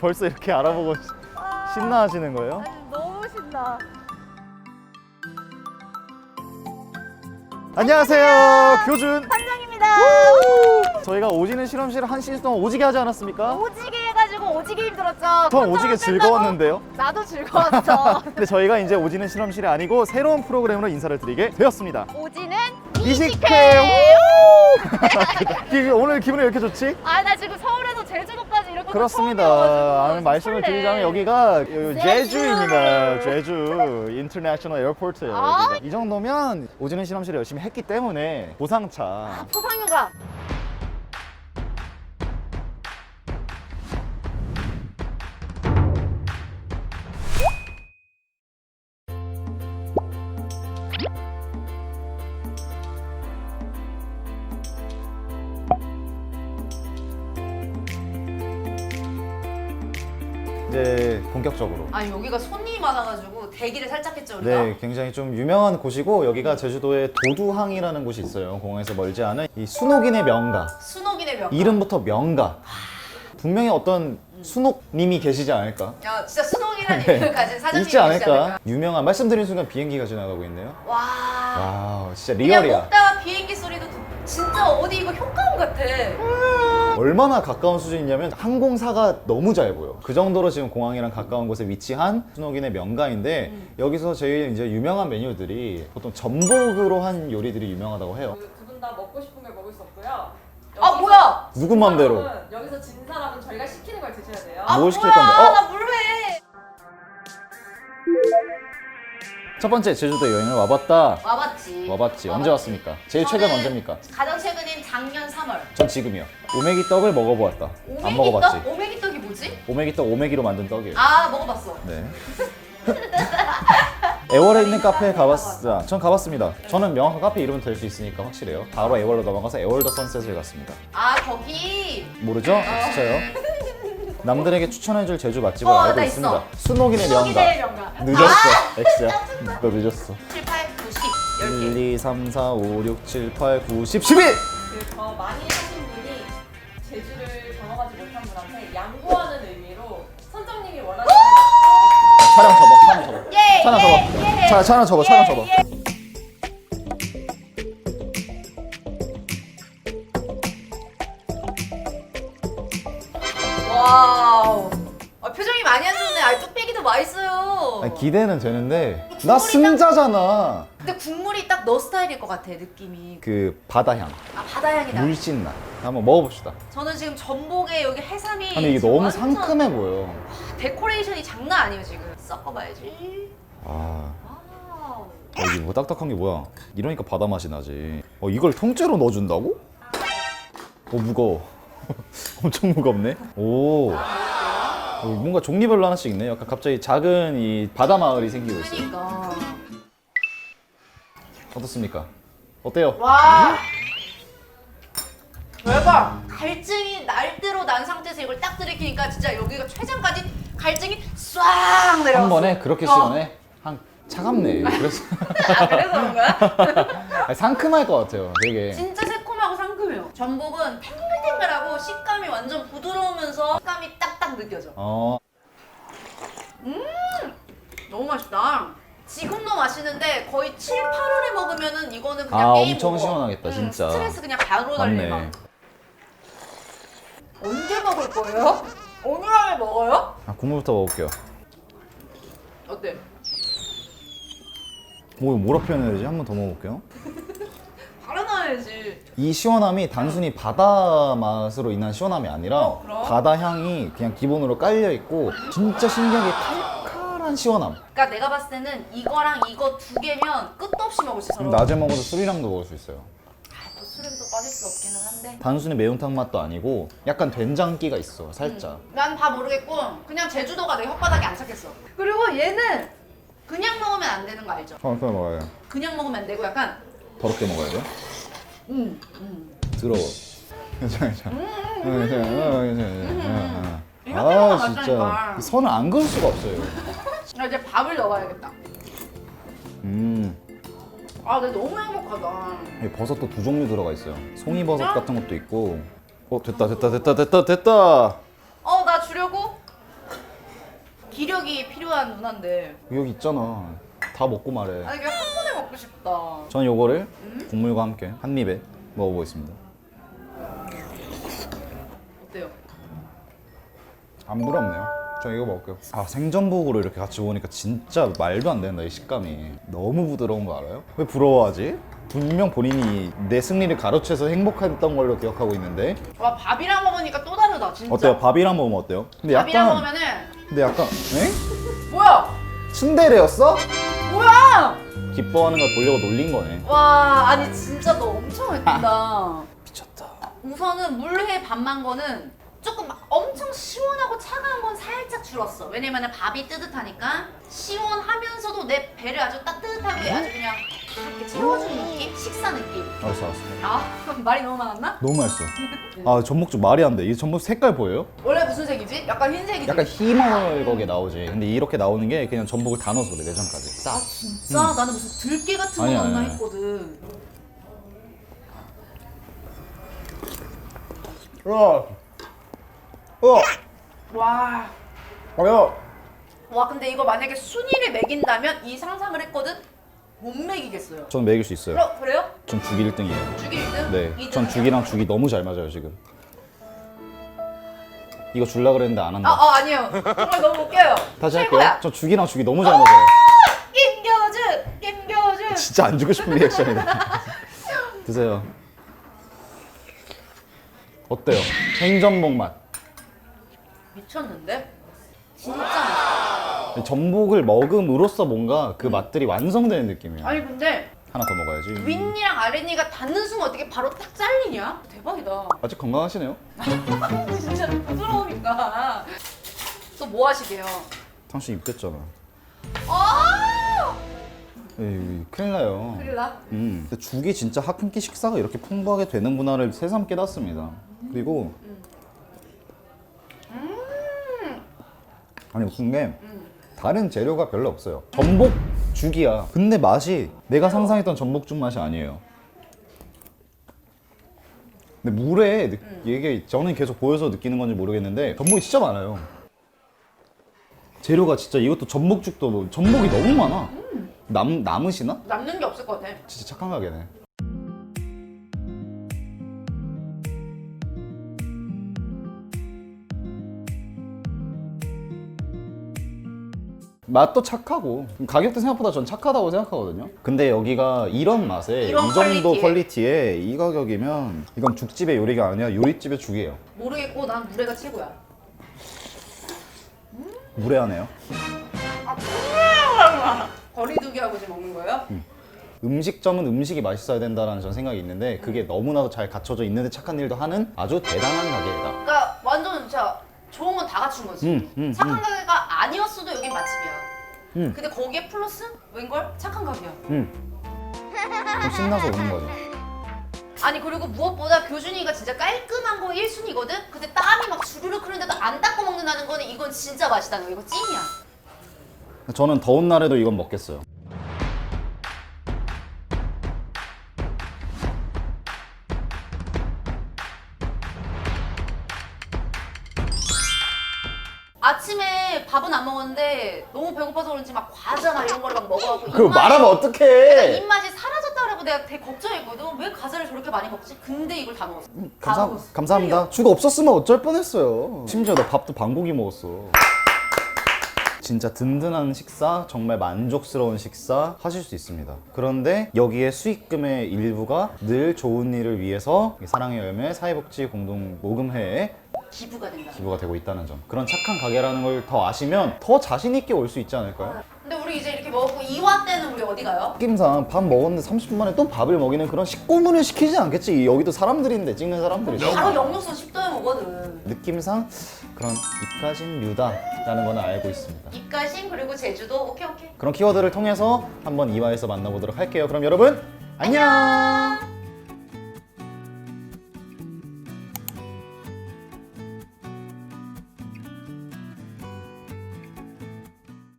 벌써 이렇게 알아보고 신나하시는 거예요? 아니, 너무 신나. 안녕하세요, 교준. 판장입니다. 저희가 오지는 실험실을 한 시즌 동안 오지게 하지 않았습니까? 오지게 해가지고 오지게 힘들었죠. 전 오지게 즐거웠는데요. 나도 즐거웠어. 근데 저희가 이제 오지는 실험실이 아니고 새로운 프로그램으로 인사를 드리게 되었습니다. 오지는 이식회! 오늘 기분이 왜 이렇게 좋지? 아, 나 지금 서울에서 제주도까지 이렇게 그렇습니다. 처음이어가지고 말씀을 설레. 드리자면 여기가 제주! 제주입니다. 제주 인터내셔널 에어포트예요. 아. 여기가. 이 정도면 오지는 실험실을 열심히 했기 때문에 보상차. 포상휴가. 이제 본격적으로. 아 여기가 손님이 많아가지고 대기를 살짝 했죠 우리가. 네, 굉장히 좀 유명한 곳이고 여기가 제주도의 도두항이라는 곳이 있어요. 공항에서 멀지 않은 이 순옥인의 명가. 순옥인의 명. 이름부터 명가. 분명히 어떤 순옥님이 계시지 않을까? 야 진짜 순옥이라는 네. 이름을 가진 사장님이 있지 않을까? 계시지 않을까? 유명한 말씀드린 순간 비행기가 지나가고 있네요. 와. 와, 진짜 그냥 리얼이야. 먹다가 비행기 소리도 진짜 어디 이거 효과음 같아. 얼마나 가까운 수준이냐면 항공사가 너무 잘 보여. 그 정도로 지금 공항이랑 가까운 곳에 위치한 순옥인의 명가인데 여기서 제일 이제 유명한 메뉴들이 보통 전복으로 한 요리들이 유명하다고 해요. 두 분 다 먹고 싶은 걸 먹을 수 없고요. 아 뭐야? 누구 맘대로. 여기서 진 사람은 저희가 시키는 걸 드셔야 돼요. 아 뭘 시킬 뭐야? 건데? 어? 나 물회. 첫 번째 제주도 여행을 와봤다. 와봤지. 언제 왔습니까? 제일 최근 저는 언제입니까? 가장 최근인 작년 3월. 전 지금이요. 오메기 떡을 먹어보았다. 안 먹어봤지? 오메기떡? 오메기떡이 뭐지? 오메기 떡 오메기로 만든 떡이에요. 아 먹어봤어. 네. 애월에 있는 카페에 가봤습니다. 전 가봤습니다. 저는 명확한 카페 이름은 될 수 있으니까 확실해요. 바로 애월로 넘어가서 애월 더 선셋을 갔습니다. 아 거기. 모르죠? 진짜요? 남들에게 추천해줄 제주 맛집을 어, 알고 나 있습니다. 있어. 순옥인의 명가. 순옥인의 명가. 늦었어, 엑스야. 너 늦었어. 7, 8, 9, 10 10개. 1, 2, 3, 4, 5, 6, 7, 8, 9, 10, 11! 더 많이 하신 분이 제주를 경험하지 못한 분한테 양보하는 의미로 선장님이 원하는 촬영 접어. 예, 촬영 예, 접어. 예. 촬영 접어. 촬영 접어. 와우. 아, 표정이 많이 안 좋네. 아, 뚝배기도 맛있어요. 아니, 기대는 되는데 나 승자잖아. 근데 국물이 딱 너 스타일일 것 같아, 느낌이. 그 바다향, 아, 바다향이다. 물씬 나. 한번 먹어봅시다. 저는 지금 전복에 여기 해삼이. 아니 이게 지금 너무 완전 상큼해 보여. 데코레이션이 장난 아니에요, 지금. 섞어봐야지. 아, 와우. 여기 뭐 딱딱한 게 뭐야? 이러니까 바다 맛이 나지. 이걸 통째로 넣어준다고? 무거워. 엄청 무겁네. 오. 뭔가 종류별로 하나씩 있네. 약간 갑자기 작은 이 바다 마을이 생기고 있어요. 그러니까. 어떻습니까? 어때요? 와. 대박. 갈증이 날대로 난 상태에서 이걸 딱 들이키니까 진짜 여기가 최장까지 갈증이 싹 내려갔어. 한 번에 그렇게 어. 시원해? 차갑네. 그래서 아, 그래서 그런 거야? 아니, 상큼할 것 같아요. 되게. 진짜 새콤하고 상큼해요. 전복은 탱글탱글하고 식감이 완전 부드러우면서 식감이 딱딱 느껴져. 너무 맛있다. 지금도 맛있는데 거의 7, 8월에 먹으면은 이거는 그냥 게임 엄청 오버. 시원하겠다, 진짜. 스트레스 그냥 바로 달릴 맛. 맞네. 언제 먹을 거예요? 오늘 안에 먹어요? 국물부터 먹을게요. 어때? 뭐라 표현해야 되지? 한 번 더 먹어볼게요. 바로 넣어야지. 이 시원함이 단순히 바다 맛으로 인한 시원함이 아니라 그럼? 바다 향이 그냥 기본으로 깔려 있고 진짜 신기하게 칼칼한 시원함. 그러니까 내가 봤을 때는 이거랑 이거 두 개면 끝도 없이 먹을 수 있어. 낮에 먹어도 술이랑도 먹을 수 있어요. 또 술은 또 빠질 수 없기는 한데. 단순히 매운탕 맛도 아니고 약간 된장기가 있어, 살짝. 난 다 모르겠고 그냥 제주도가 내 혓바닥에 안착했어. 그리고 얘는 그냥 먹으면 안 되는 거 알죠? 그렇게 먹어야 돼. 그냥 먹으면 안 되고 약간 더럽게 먹어야 돼. 음. 더러워. 괜찮아. 괜찮아. 이렇게 아 먹어놨다니까. 진짜 선을 안 그을 수가 없어요. 나 이제 밥을 넣어야겠다. 아, 나 너무 행복하다. 버섯도 두 종류 들어가 있어요. 송이버섯 진짜? 같은 것도 있고 됐다. 나 주려고? 기력이 필요한 누나인데. 여기 있잖아. 다 먹고 말해. 아니 그냥 한 번에 먹고 싶다. 전 요거를 국물과 함께 한 입에 먹어보겠습니다. 어때요? 안 부럽네요. 저 이거 먹을게요. 생전복으로 이렇게 같이 먹으니까 진짜 말도 안 된다, 이 식감이. 너무 부드러운 거 알아요? 왜 부러워하지? 분명 본인이 내 승리를 가로채서 행복했던 걸로 기억하고 있는데. 와 밥이랑 먹으니까 또 다르다 진짜. 어때요? 밥이랑 먹으면 어때요? 밥이랑 먹으면은 근데 약간 에? 뭐야? 츤데레였어? 뭐야? 기뻐하는 걸 보려고 놀린 거네. 와 아니 진짜 너 엄청 했다. 미쳤다. 우선은 물회 밥만 거는 조금 막 엄청 시원하고 차가운 건 살짝 줄었어. 왜냐면은 밥이 뜨뜻하니까 시원하면서도 내 배를 아주 따뜻하게 아주 그냥 이렇게 채워주는 느낌? 식사 느낌. 알았어. 말이 너무 많았나? 너무 맛있어. 전복죽 말이 안 돼. 이 전복 색깔 보여요? 원래 무슨 색이지? 약간 흰색이지? 약간 희멀거게 나오지. 근데 이렇게 나오는 게 그냥 전복을 다 넣어서 그래, 내장까지. 싹. 진짜 나는 무슨 들깨 같은 아니야, 거 넣나 아니야. 했거든. 와. 와 근데 이거 만약에 순위를 매긴다면 이 상상을 했거든? 못 매기겠어요. 저는 먹일 수 있어요. 그래요? 전 죽이 1등이에요. 죽이 1등? 네. 전 죽이랑 죽이 너무 잘 맞아요, 지금. 이거 줄라 그랬는데 안 한다. 아니에요. 정말 너무 웃겨요. 다시 최고야. 할게요. 저 죽이랑 죽이 너무 잘 맞아요. 김겨준. 진짜 안 주고 싶은 리액션이다. 드세요. 어때요? 생전복 맛. 미쳤는데? 진짜 맛있어. 전복을 먹음으로써 뭔가 그 맛들이 완성되는 느낌이에요. 아니 근데 하나 더 먹어야지. 윗니랑 아랫니가 닿는 순간 어떻게 바로 딱 잘리냐? 대박이다. 아직 건강하시네요. 진짜 부드러우니까. 또 뭐 하시게요? 당신 입댔잖아. 아! 에이, 큰일 나요. 큰일 나? 근데 죽이 진짜 한 끼 식사가 이렇게 풍부하게 되는구나를 새삼 깨닫습니다. 그리고 아니 웃긴 게 다른 재료가 별로 없어요. 전복 죽이야. 근데 맛이 내가 상상했던 전복죽 맛이 아니에요. 근데 물에 이게 저는 계속 보여서 느끼는 건지 모르겠는데 전복이 진짜 많아요. 재료가 진짜 이것도 전복죽도 뭐 전복이 너무 많아. 남으시나? 남는 게 없을 것 같아. 진짜 착한 가게네. 맛도 착하고 가격도 생각보다 전 착하다고 생각하거든요. 근데 여기가 이런 맛에 이런 이 정도 퀄리티에. 퀄리티에 이 가격이면 이건 죽집의 요리가 아니라 요리집의 죽이에요. 모르겠고 난 물회가 최고야. 무례하네요. 거리두기 하고 지금 먹는 거예요? 음식점은 음식이 맛있어야 된다는 전 생각이 있는데 그게 너무나도 잘 갖춰져 있는데 착한 일도 하는 아주 대단한 가게이다. 그러니까 완전 진짜 좋은 건 다 갖춘 거지. 착한 가게가 아니었어도 여긴 맛집이야. 근데 거기에 플러스 웬걸? 착한 가게야. 좀 신나서 오는 거죠. 아니 그리고 무엇보다 교준이가 진짜 깔끔한 거 1순위거든? 근데 땀이 막 주르륵 흐르는데도 안 닦고 먹는다는 거는 이건 진짜 맛있다는 거. 이거 찐이야. 저는 더운 날에도 이건 먹겠어요. 아침에 밥은 안 먹었는데 너무 배고파서 그런지 막 과자나 이런 거를 막 먹어갖고 그거 말하면 어떡해. 입맛이 사라졌다고 내가 되게 걱정했거든. 왜 과자를 저렇게 많이 먹지? 근데 이걸 다 먹었어. 다 먹었어. 감사합니다. 죽 없었으면 어쩔 뻔했어요. 심지어 나 밥도 반고기 먹었어. 진짜 든든한 식사, 정말 만족스러운 식사 하실 수 있습니다. 그런데 여기에 수익금의 일부가 늘 좋은 일을 위해서 사랑의 열매 사회복지 공동 모금회에 기부가 된다. 기부가 되고 있다는 점. 그런 착한 가게라는 걸 더 아시면 더 자신 있게 올 수 있지 않을까요? 근데 우리 이제 이렇게 먹고 2화 때는 우리 어디 가요? 느낌상 밥 먹었는데 30분 만에 또 밥을 먹이는 그런 식고문을 시키지 않겠지. 여기도 사람들인데 찍는 사람들이. 바로 영역선 10도에 오거든. 느낌상 그런 입가심 뮤다라는 거는 알고 있습니다. 입가심 그리고 제주도 오케이. 그런 키워드를 통해서 한번 2화에서 만나보도록 할게요. 그럼 여러분 안녕.